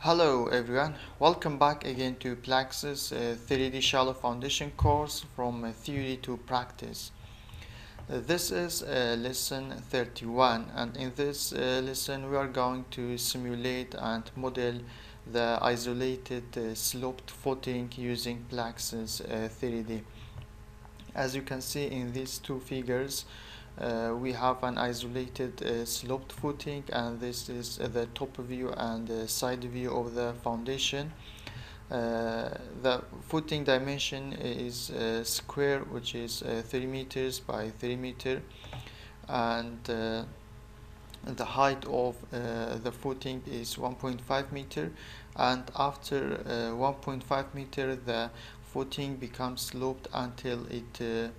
Hello everyone, welcome back again to PLAXIS 3D Shallow Foundation course from theory to practice. This is lesson 31, and in this lesson we are going to simulate and model the isolated sloped footing using PLAXIS 3D. As you can see in these two figures, we have an isolated sloped footing, and this is the top view and side view of the foundation. The footing dimension is square, which is 3 meters by 3 meter, and the height of the footing is 1.5 meter, and after 1.5 meter the footing becomes sloped until it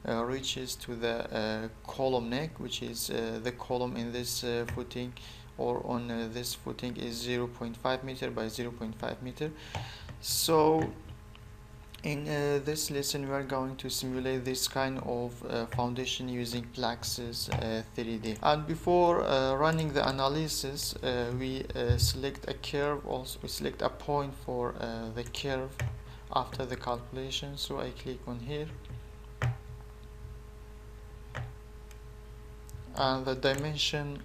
reaches to the column neck, which is the column in this footing or on this footing is 0.5 meter by 0.5 meter. So in this lesson we are going to simulate this kind of foundation using PLAXIS 3D. And before running the analysis, we select a curve. Also we select a point for the curve after the calculation. So I click on here, and the dimension,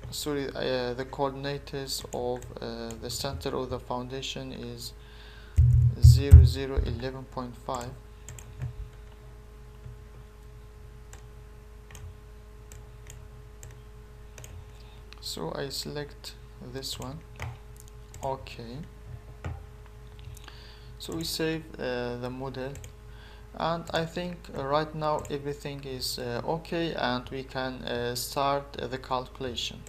the coordinates of the center of the foundation is 11.5. So I select this one. Okay. So we save the model, and I think right now everything is okay, and we can start the calculation.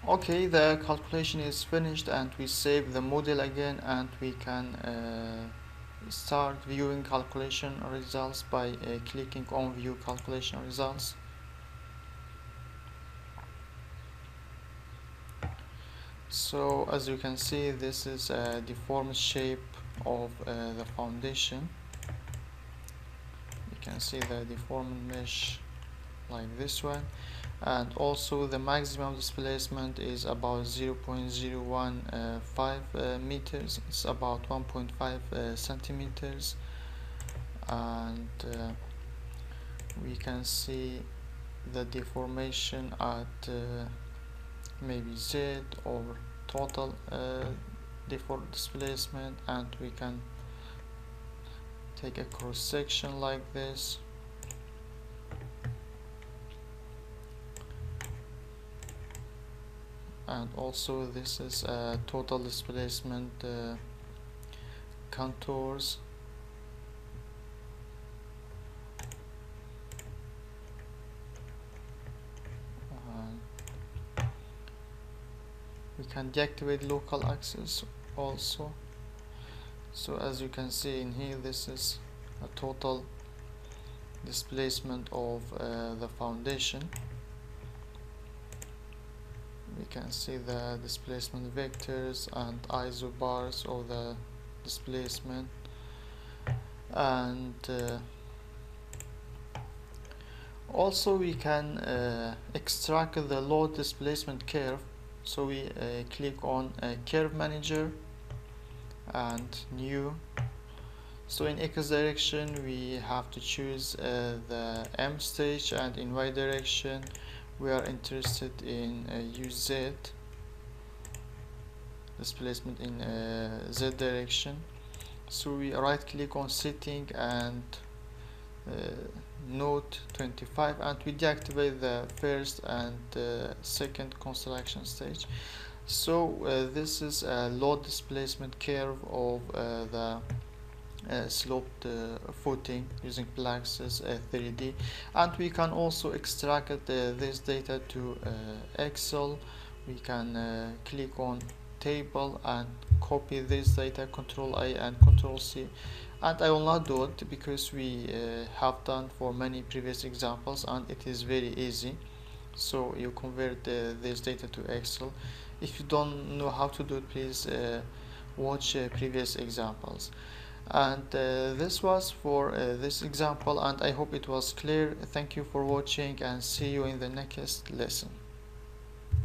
Okay, the calculation is finished, and we save the model again, and we can start viewing calculation results by clicking on view calculation results. So as you can see, this is a deformed shape of the foundation. You can see the deformed mesh like this one, and also the maximum displacement is about 0.015 meters. It's about 1.5 centimeters, and we can see the deformation at maybe Z or total deformed displacement, and we can take a cross section like this. And also this is total displacement contours. We can deactivate local axis also. So as you can see in here, this is a total displacement of the foundation. We can see the displacement vectors and ISO bars of the displacement, and also we can extract the load displacement curve. So we click on curve manager and new So in X direction we have to choose the M stage, and in Y direction we are interested in UZ displacement in Z direction. So we right click on setting and node 25, and we deactivate the first and second construction stage. So this is a load displacement curve of the sloped footing using PLAXIS 3D, and we can also extract this data to Excel. We can click on table and copy this data, Ctrl A and Ctrl C, and I will not do it because we have done for many previous examples and it is very easy. So you convert this data to Excel. If you don't know how to do it, please watch previous examples. And this was for this example, and I hope it was clear. Thank you for watching and see you in the next lesson.